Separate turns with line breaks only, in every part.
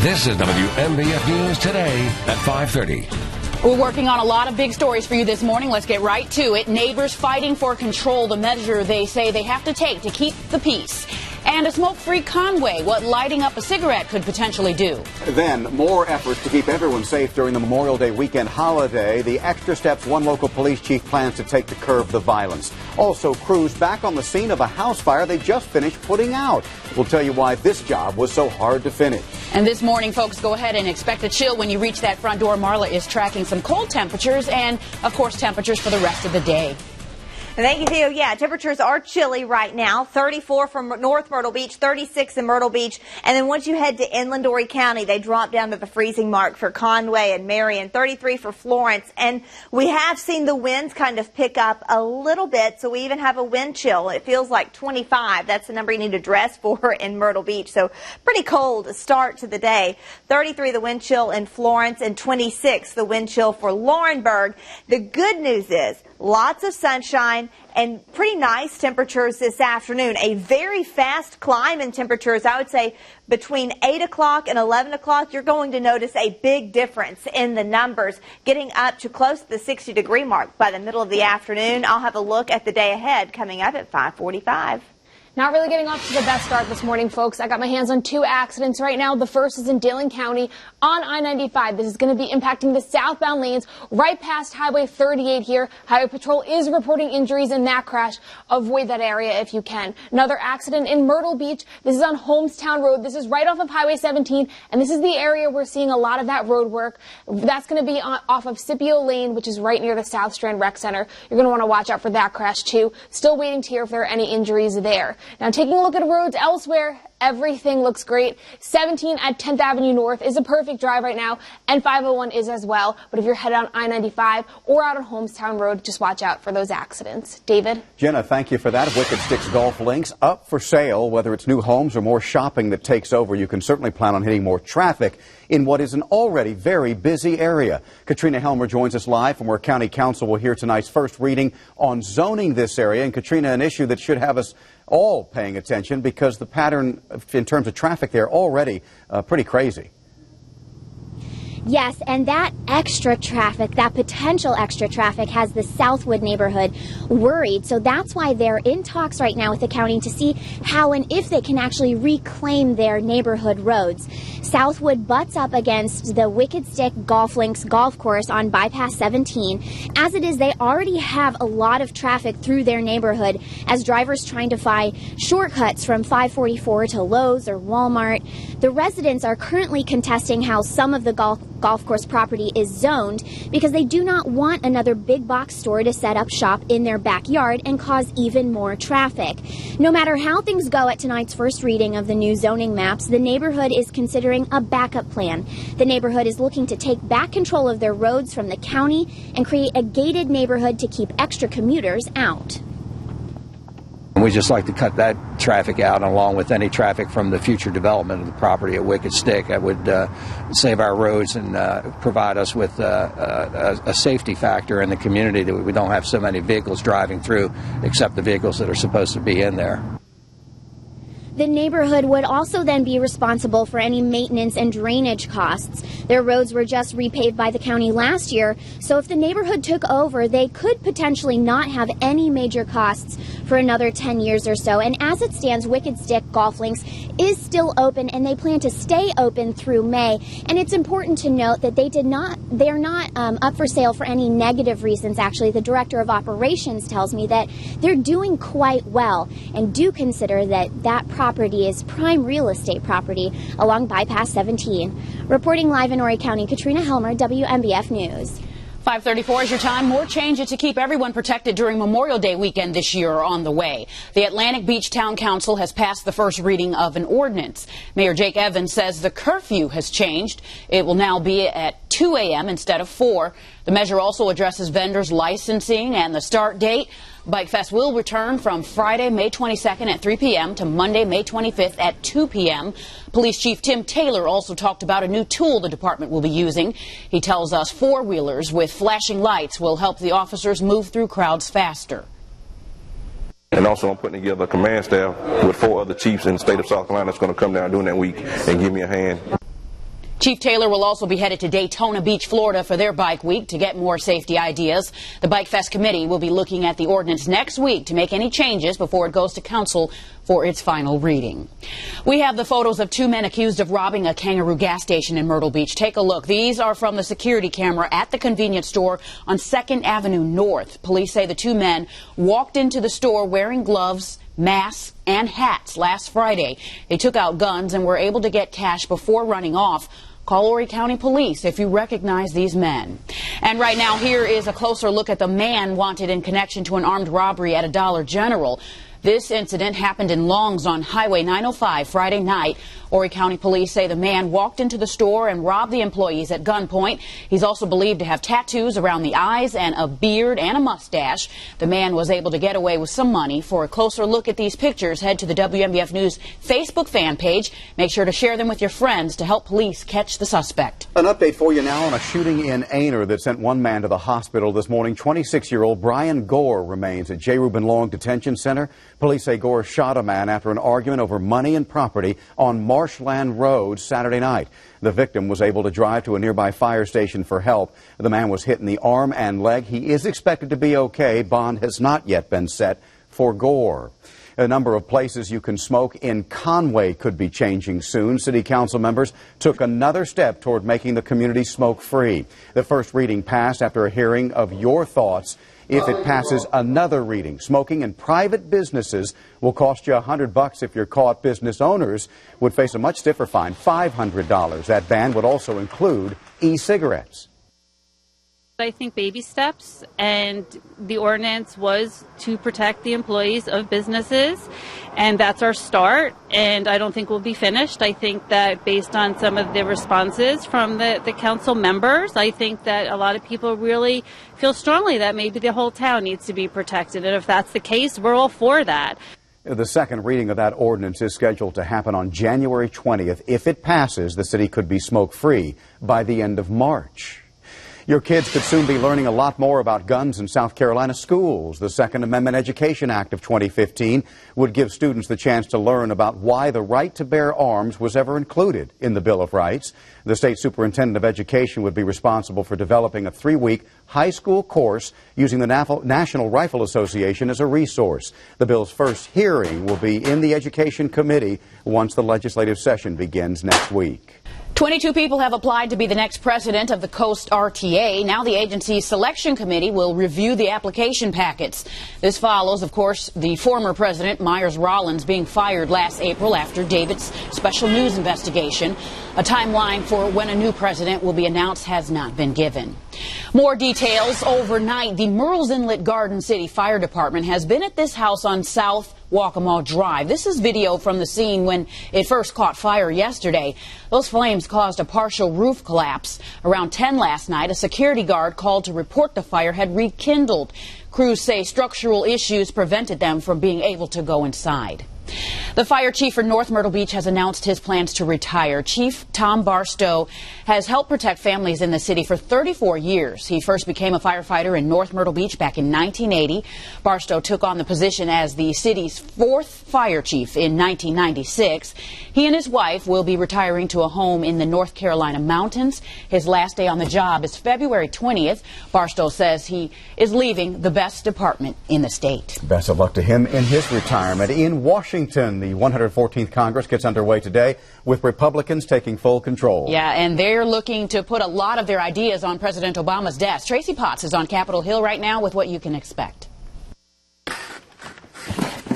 This is WMBF News Today at 5:30.
We're working on a lot of big stories for you this morning. Let's get right to it. Neighbors fighting for control, the measure they say they have to take to keep the peace. And a smoke-free Conway, what lighting up a cigarette could potentially do.
Then, more efforts to keep everyone safe during the Memorial Day weekend holiday. The extra steps one local police chief plans to take to curb the violence. Also, crews back on the scene of a house fire they just finished putting out. We'll tell you why this job was so hard to finish.
And this morning, folks, go ahead and expect a chill when you reach that front door. Marla is tracking some cold temperatures and, of course, temperatures for the rest of the day.
Thank you, Theo. Yeah, temperatures are chilly right now. 34 from North Myrtle Beach, 36 in Myrtle Beach. And then once you head to inland Horry County, they drop down to the freezing mark for Conway and Marion, 33 for Florence. And we have seen the winds kind of pick up a little bit, so we even have a wind chill. It feels like 25. That's the number you need to dress for in Myrtle Beach. So pretty cold start to the day. 33 the wind chill in Florence and 26 the wind chill for Laurinburg. The good news is lots of sunshine and pretty nice temperatures this afternoon. A very fast climb in temperatures. I would say between 8 o'clock and 11 o'clock, you're going to notice a big difference in the numbers, getting up to close to the 60-degree mark by the middle of the afternoon. I'll have a look at the day ahead coming up at 5:45.
Not really getting off to the best start this morning, folks. I got my hands on two accidents right now. The first is in Dillon County on I-95. This is going to be impacting the southbound lanes right past Highway 38 here. Highway Patrol is reporting injuries in that crash. Avoid that area if you can. Another accident in Myrtle Beach. This is on Holmestown Road. This is right off of Highway 17, and this is the area we're seeing a lot of that road work. That's going to be off of Scipio Lane, which is right near the South Strand Rec Center. You're going to want to watch out for that crash, too. Still waiting to hear if there are any injuries there. Now, taking a look at roads elsewhere, everything looks great. 17 at 10th Avenue North is a perfect drive right now, and 501 is as well. But if you're headed on I-95 or out on Holmestown Road, just watch out for those accidents. David?
Jenna, thank you for that. Wicked Sticks Golf Links up for sale. Whether it's new homes or more shopping that takes over, you can certainly plan on hitting more traffic in what is an already very busy area. Katrina Helmer joins us live from where County Council will hear tonight's first reading on zoning this area. And Katrina, an issue that should have us all paying attention because the pattern in terms of traffic there already pretty crazy.
Yes, and that extra traffic, that potential extra traffic, has the Southwood neighborhood worried. So that's why they're in talks right now with the county to see how and if they can actually reclaim their neighborhood roads. Southwood butts up against the Wicked Stick Golf Links golf course on Bypass 17. As it is, they already have a lot of traffic through their neighborhood as drivers trying to find shortcuts from 544 to Lowe's or Walmart. The residents are currently contesting how some of the golf course property is zoned because they do not want another big box store to set up shop in their backyard and cause even more traffic. No matter how things go at tonight's first reading of the new zoning maps, the neighborhood is considering a backup plan. The neighborhood is looking to take back control of their roads from the county and create a gated neighborhood to keep extra commuters out.
We just like to cut that traffic out along with any traffic from the future development of the property at Wicked Stick. That would save our roads and provide us with a safety factor in the community that we don't have so many vehicles driving through except the vehicles that are supposed to be in there.
The neighborhood would also then be responsible for any maintenance and drainage costs. Their roads were just repaved by the county last year, so if the neighborhood took over, they could potentially not have any major costs for another 10 years or so. And as it stands, Wicked Stick Golf Links is still open, and they plan to stay open through May. And it's important to note that they're not up for sale for any negative reasons. Actually, the director of operations tells me that they're doing quite well and do consider that property is prime real estate property along Bypass 17. Reporting live in Horry County, Katrina Helmer, WMBF News.
5:34 is your time. More changes to keep everyone protected during Memorial Day weekend this year are on the way. The Atlantic Beach Town Council has passed the first reading of an ordinance. Mayor Jake Evans says the curfew has changed. It will now be at 2 a.m. instead of 4. The measure also addresses vendors' licensing and the start date. Bike Fest will return from Friday, May 22nd at 3 p.m. to Monday, May 25th at 2 p.m. Police Chief Tim Taylor also talked about a new tool the department will be using. He tells us four-wheelers with flashing lights will help the officers move through crowds faster.
And also I'm putting together a command staff with 4 other chiefs in the state of South Carolina that's going to come down during that week and give me a hand.
Chief Taylor will also be headed to Daytona Beach, Florida for their bike week to get more safety ideas. The Bike Fest committee will be looking at the ordinance next week to make any changes before it goes to council for its final reading. We have the photos of two men accused of robbing a Kangaroo gas station in Myrtle Beach. Take a look. These are from the security camera at the convenience store on 2nd Avenue North. Police say the two men walked into the store wearing gloves, masks, and hats last Friday. They took out guns and were able to get cash before running off. Call Horry County Police if you recognize these men. And right now, here is a closer look at the man wanted in connection to an armed robbery at a Dollar General. This incident happened in Longs on Highway 905 Friday night. Horry County Police say the man walked into the store and robbed the employees at gunpoint. He's also believed to have tattoos around the eyes and a beard and a mustache. The man was able to get away with some money. For a closer look at these pictures, head to the WNBF News Facebook fan page. Make sure to share them with your friends to help police catch the suspect.
An update for you now on a shooting in Aynor that sent one man to the hospital this morning. 26-year-old Brian Gore remains at J. Reuben Long Detention Center. Police say Gore shot a man after an argument over money and property on Marshland Road Saturday night. The victim was able to drive to a nearby fire station for help. The man was hit in the arm and leg. He is expected to be okay. Bond has not yet been set for Gore. A number of places you can smoke in Conway could be changing soon. City council members took another step toward making the community smoke-free. The first reading passed after a hearing of your thoughts. If it passes another reading, smoking in private businesses will cost you $100 if you're caught. Business owners would face a much stiffer fine, $500. That ban would also include e-cigarettes.
I think baby steps, and the ordinance was to protect the employees of businesses, and that's our start, and I don't think we'll be finished. I think that based on some of the responses from the council members, I think that a lot of people really feel strongly that maybe the whole town needs to be protected, and if that's the case, we're all for that.
The second reading of that ordinance is scheduled to happen on January 20th. If it passes, the city could be smoke-free by the end of March. Your kids could soon be learning a lot more about guns in South Carolina schools. The Second Amendment Education Act of 2015 would give students the chance to learn about why the right to bear arms was ever included in the Bill of Rights. The state superintendent of education would be responsible for developing a 3-week high school course using the National Rifle Association as a resource. The bill's first hearing will be in the Education Committee once the legislative session begins next week.
22 people have applied to be the next president of the Coast RTA. Now the agency's selection committee will review the application packets. This follows, of course, the former president, Myers Rollins, being fired last April after David's special news investigation. A timeline for when a new president will be announced has not been given. More details overnight. The Murrells Inlet Garden City Fire Department has been at this house on South Waccamaw Drive. This is video from the scene when it first caught fire yesterday. Those flames caused a partial roof collapse. Around 10 last night, a security guard called to report the fire had rekindled. Crews say structural issues prevented them from being able to go inside. The fire chief for North Myrtle Beach has announced his plans to retire. Chief Tom Barstow has helped protect families in the city for 34 years. He first became a firefighter in North Myrtle Beach back in 1980. Barstow took on the position as the city's 4th fire chief in 1996. He and his wife will be retiring to a home in the North Carolina mountains. His last day on the job is February 20th. Barstow says he is leaving the best department in the state.
Best of luck to him in his retirement. In Washington, the 114th Congress gets underway today with Republicans taking full control.
Yeah, and they're looking to put a lot of their ideas on President Obama's desk. Tracy Potts is on Capitol Hill right now with what you can expect.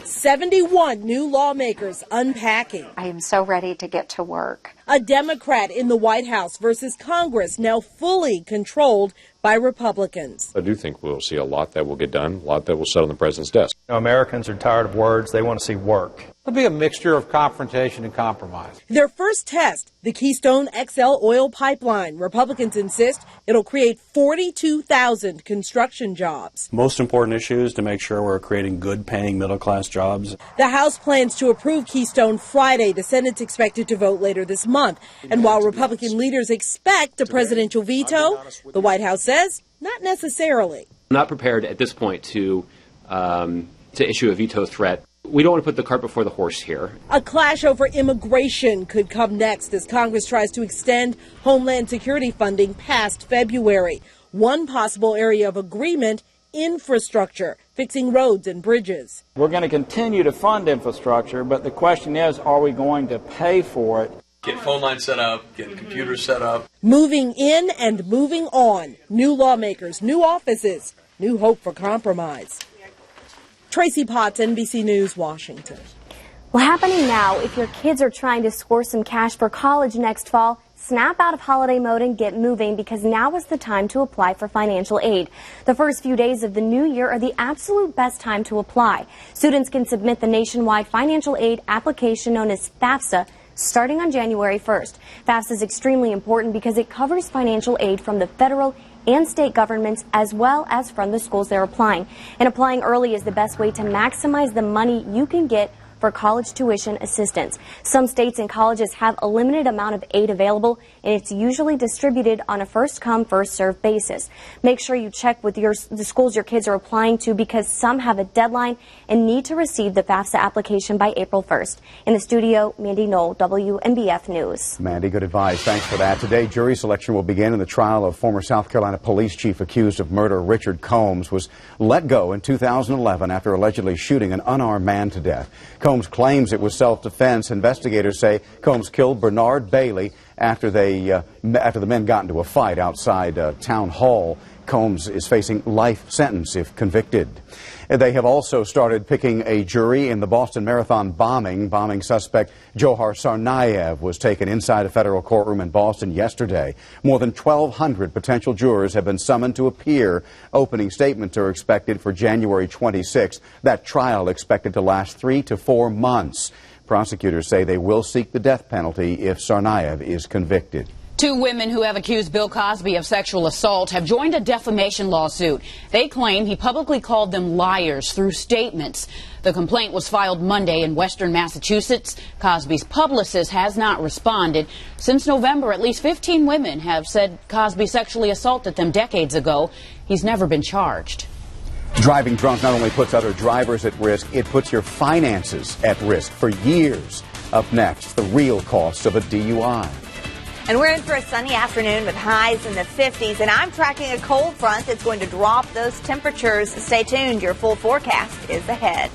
71 new lawmakers unpacking.
I am so ready to get to work.
A Democrat in the White House versus Congress now fully controlled by Republicans.
I do think we'll see a lot that will get done, a lot that will sit on the president's desk.
Americans are tired of words. They want to see work.
It'll be a mixture of confrontation and compromise.
Their first test, the Keystone XL oil pipeline. Republicans insist it'll create 42,000 construction jobs.
Most important issue is to make sure we're creating good-paying middle-class jobs.
The House plans to approve Keystone Friday. The Senate's expected to vote later this month. And while Republican leaders expect a presidential veto, the White House says not necessarily.
I'm not prepared at this point to issue a veto threat. We don't want to put the cart before the horse here.
A clash over immigration could come next as Congress tries to extend Homeland Security funding past February. One possible area of agreement, infrastructure, fixing roads and bridges.
We're going to continue to fund infrastructure, but the question is, are we going to pay for it?
Get phone lines set up, get computers set up.
Moving in and moving on. New lawmakers, new offices, new hope for compromise. Tracy Potts, NBC News, Washington.
Well, happening now, if your kids are trying to score some cash for college next fall, snap out of holiday mode and get moving, because now is the time to apply for financial aid. The first few days of the new year are the absolute best time to apply. Students can submit the nationwide financial aid application known as FAFSA starting on January 1st. FAFSA is extremely important because it covers financial aid from the federal and state governments as well as from the schools they're applying. And applying early is the best way to maximize the money you can get for college tuition assistance. Some states and colleges have a limited amount of aid available, and it's usually distributed on a first-come, first-served basis. Make sure you check with the schools your kids are applying to, because some have a deadline and need to receive the FAFSA application by April 1st. In the studio, Mandy Knoll, WNBF News.
Mandy, good advice. Thanks for that. Today, jury selection will begin in the trial of former South Carolina police chief accused of murder. Richard Combs was let go in 2011 after allegedly shooting an unarmed man to death. Combs claims it was self-defense. Investigators say Combs killed Bernard Bailey after the men got into a fight outside Town Hall. Combs is facing life sentence if convicted. They have also started picking a jury in the Boston Marathon bombing. Bombing suspect Johar Tsarnaev was taken inside a federal courtroom in Boston yesterday. More than 1,200 potential jurors have been summoned to appear. Opening statements are expected for January 26th. That trial expected to last 3 to 4 months. Prosecutors say they will seek the death penalty if Tsarnaev is convicted.
2 women who have accused Bill Cosby of sexual assault have joined a defamation lawsuit. They claim he publicly called them liars through statements. The complaint was filed Monday in Western Massachusetts. Cosby's publicist has not responded. Since November, at least 15 women have said Cosby sexually assaulted them decades ago. He's never been charged.
Driving drunk not only puts other drivers at risk, it puts your finances at risk for years. Up next, the real costs of a DUI.
And we're in for a sunny afternoon with highs in the 50s. And I'm tracking a cold front that's going to drop those temperatures. Stay tuned. Your full forecast is ahead.